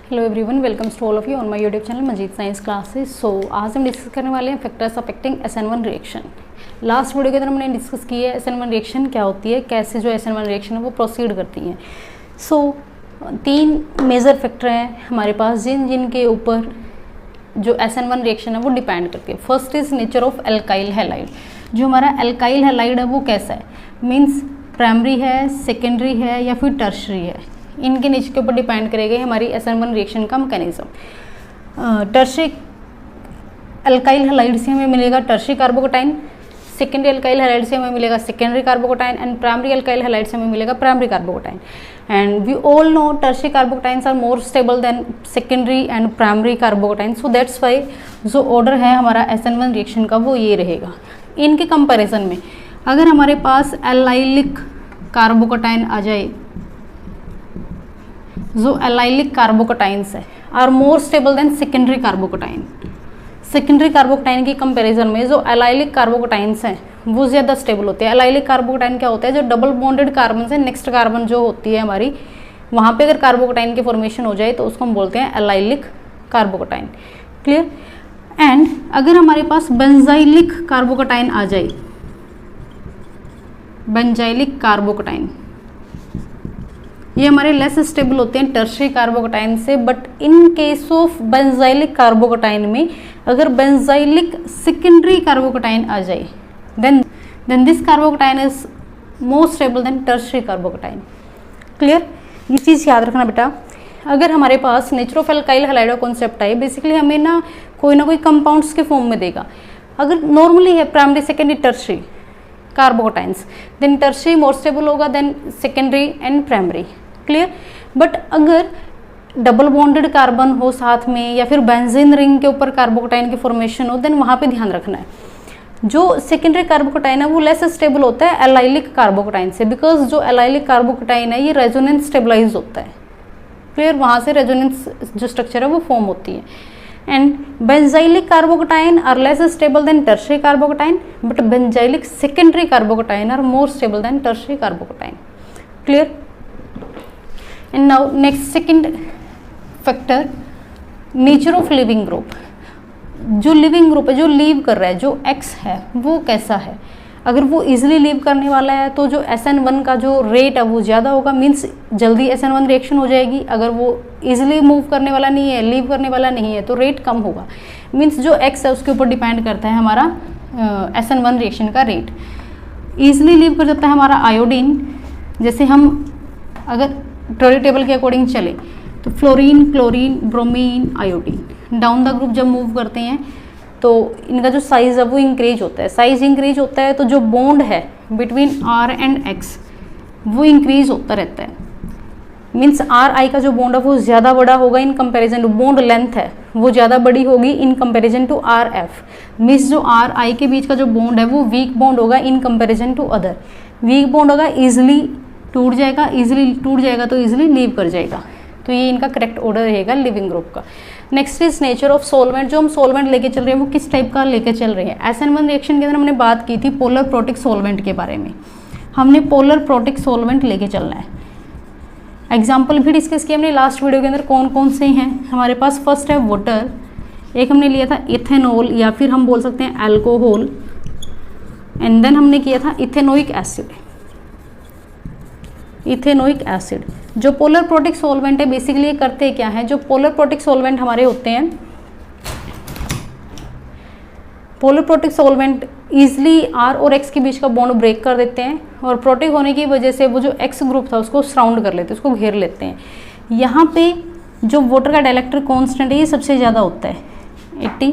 Hello everyone, welcome to all of you on my YouTube channel Majeed science classes. So आज हम discuss करने वाले हैं factors affecting SN1 reaction. Last video के अंदर हमने डिस्कस किया है SN1 रिएक्शन क्या होती है, कैसे जो SN1 रिएक्शन है वो प्रोसीड करती हैं। सो 3 मेजर फैक्टर हैं हमारे पास जिनके ऊपर जो SN1 रिएक्शन है वो डिपेंड करती है। First is nature of alkyl halide. जो हमारा एल्काइल हैलाइड है वो कैसा है, मीन्स प्राइमरी है, सेकेंडरी है या फिर टर्शरी है। इनके नेचर के ऊपर डिपेंड करेगी हमारी SN1 रिएक्शन का मैकेनिज्म। टर्शरी अल्काइल हैलाइड से हमें मिलेगा tertiary carbocation, secondary alkyl halide से हमें मिलेगा secondary carbocation and primary alkyl halide से हमें मिलेगा primary carbocation. And we all know tertiary carbocations are more stable than secondary and primary carbocation. So that's why जो ऑर्डर है हमारा SN1 reaction का वो ये रहेगा। इनके कंपैरिजन में अगर हमारे पास एलाइलिक कार्बोकेटाइन आ जाए, जो एलाइलिक कार्बोकेटाइन्स है are more stable than secondary carbocation. Secondary carbocation की कंपैरिजन में जो एलाइलिक कार्बोकेटाइन्स हैं वो ज़्यादा स्टेबल होते हैं। एलाइलिक कार्बोकेटाइन क्या होता है, जो डबल बॉन्डेड कार्बन से नेक्स्ट कार्बन जो होती है हमारी, वहाँ पे अगर कार्बोकेटाइन की फॉर्मेशन हो जाए तो उसको हम बोलते हैं एलाइलिक कार्बोकेटाइन। क्लियर। एंड अगर हमारे पास बेंजाइलिक कार्बोकेटाइन आ जाए, बेंजाइलिक कार्बोकेटाइन, ये हमारे लेस स्टेबल होते हैं टर्शरी कार्बोकेटाइन से। But in case of benzylic carbocation में अगर बेंजाइलिक सेकेंडरी कार्बोकेटाइन आ जाए then this carbocation is more stable than tertiary carbocation. Clear. ये चीज़ याद रखना बेटा। अगर हमारे पास नेचर ऑफ एल्काइल हैलाइड का कॉन्सेप्ट है, बेसिकली हमें ना कोई कंपाउंड्स के फॉर्म में देगा। अगर नॉर्मली है primary secondary tertiary carbocations, then tertiary more stable होगा than secondary and primary. Clear. But अगर डबल बॉन्डेड कार्बन हो साथ में या फिर बेंजीन रिंग के ऊपर कार्बोकेटाइन की फॉर्मेशन हो, देन वहाँ पे ध्यान रखना है जो सेकेंडरी कार्बोकेटाइन है वो लेस स्टेबल होता है एलाइलिक कार्बोकेटाइन से, बिकॉज जो एलाइलिक कार्बोकेटाइन है ये रेजोनेंस स्टेबलाइज होता है। क्लियर। वहाँ से रेजोनेंस जो स्ट्रक्चर है वो फॉर्म होती है। And benzylic carbocation are less stable than tertiary carbocation, but benzylic secondary carbocation are more stable than tertiary carbocation. Clear. And now next second factor, nature of leaving group. जो leaving group है, जो leave कर रहा है, जो X है वो कैसा है। अगर वो इजीली लीव करने वाला है तो जो SN1 का जो रेट है वो ज़्यादा होगा, मीन्स जल्दी SN1 रिएक्शन हो जाएगी। अगर वो इजीली मूव करने वाला नहीं है, लीव करने वाला नहीं है, तो रेट कम होगा। मीन्स जो X है उसके ऊपर डिपेंड करता है हमारा SN1 रिएक्शन का रेट। ईजिली लीव कर जाता है हमारा आयोडीन। जैसे हम अगर टोरी टेबल के अकॉर्डिंग चले तो fluorine, chlorine, bromine, iodine down the group जब मूव करते हैं तो इनका जो साइज़ है वो इंक्रीज होता है। साइज इंक्रीज होता है तो जो बॉन्ड है बिटवीन R एंड X वो इंक्रीज होता रहता है। मीन्स RI का जो बॉन्ड है वो ज़्यादा बड़ा होगा in comparison to, bond length है वो ज़्यादा बड़ी होगी in comparison to RF। Means जो RI के बीच का जो बॉन्ड है वो वीक बॉन्ड होगा in comparison to other. Weak bond होगा, ईजिली टूट जाएगा, ईजिली टूट जाएगा तो ईजिली लीव कर जाएगा। तो ये इनका करेक्ट ऑर्डर रहेगा लिविंग ग्रुप का। Next is nature of solvent. जो हम सॉल्वेंट लेके चल रहे हैं वो किस टाइप का लेके चल रहे हैं। SN1 रिएक्शन के अंदर हमने बात की थी पोलर प्रोटिक सॉल्वेंट के बारे में। हमने पोलर प्रोटिक सॉल्वेंट लेके चलना है। एग्जाम्पल भी डिस्कस किया हमने लास्ट वीडियो के अंदर कौन कौन से हैं हमारे पास। फर्स्ट है वाटर, एक हमने लिया था इथेनॉल या फिर हम बोल सकते हैं अल्कोहल, एंड देन हमने किया था इथेनोइक एसिड। इथेनोइक एसिड जो पोलर प्रोटिक सॉल्वेंट है, बेसिकली ये करते क्या है, जो पोलर प्रोटिक सॉल्वेंट हमारे होते हैं, polar protic solvent easily R और X के बीच का बॉन्ड ब्रेक कर देते हैं और प्रोटिक होने की वजह से वो जो X ग्रुप था उसको सराउंड कर लेते हैं, उसको घेर लेते हैं। यहाँ पे जो वाटर का डाइलेक्ट्रिक कांस्टेंट है ये सबसे ज़्यादा होता है 80,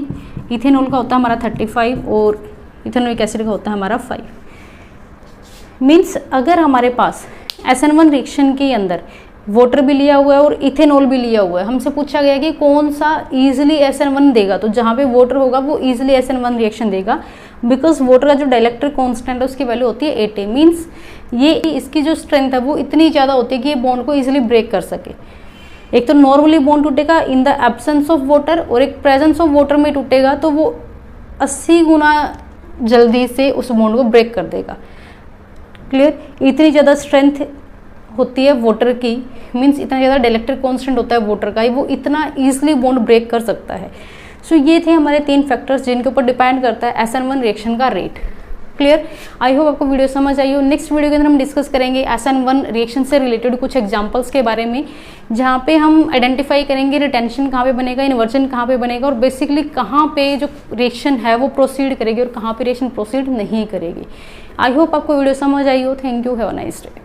इथेनॉल का होता है हमारा 35 और इथेनोइक एसिड का होता है हमारा 5। मीन्स अगर हमारे पास SN1 रिएक्शन के अंदर वाटर भी लिया हुआ है और इथेनॉल भी लिया हुआ है, हमसे पूछा गया कि कौन सा इजीली SN1 देगा, तो जहाँ पे वाटर होगा वो इजीली SN1 रिएक्शन देगा, बिकॉज वाटर का जो डाइलेक्ट्रिक कांस्टेंट है उसकी वैल्यू होती है 80। मीन्स ये इसकी जो स्ट्रेंथ है वो इतनी ज़्यादा होती है कि ये बॉन्ड को इजीली ब्रेक कर सके। एक तो नॉर्मली बॉन्ड टूटेगा in the absence of water और एक प्रेजेंस ऑफ वाटर में टूटेगा तो वो 80 गुना जल्दी से उस बॉन्ड को ब्रेक कर देगा। क्लियर। इतनी ज़्यादा स्ट्रेंथ होती है वाटर की, मीन्स इतना ज़्यादा डाइलेक्ट्रिक कांस्टेंट होता है वाटर का, वो इतना ईजिली बॉन्ड ब्रेक कर सकता है। सो ये थे हमारे 3 फैक्टर्स जिनके ऊपर डिपेंड करता है SN1 रिएक्शन का रेट। क्लियर? आई होप आपको वीडियो समझ आई हो। नेक्स्ट वीडियो के अंदर हम डिस्कस करेंगे SN1 रिएक्शन से रिलेटेड कुछ एग्जांपल्स के बारे में, जहाँ पे हम आइडेंटिफाई करेंगे रिटेंशन कहाँ पे बनेगा, इन्वर्जन कहाँ पे बनेगा, और बेसिकली कहाँ पे जो रिएक्शन है वो प्रोसीड करेगी और कहाँ पे रिएक्शन प्रोसीड नहीं करेगी। आई होप आपको वीडियो समझ आई हो। Thank you, have a nice day.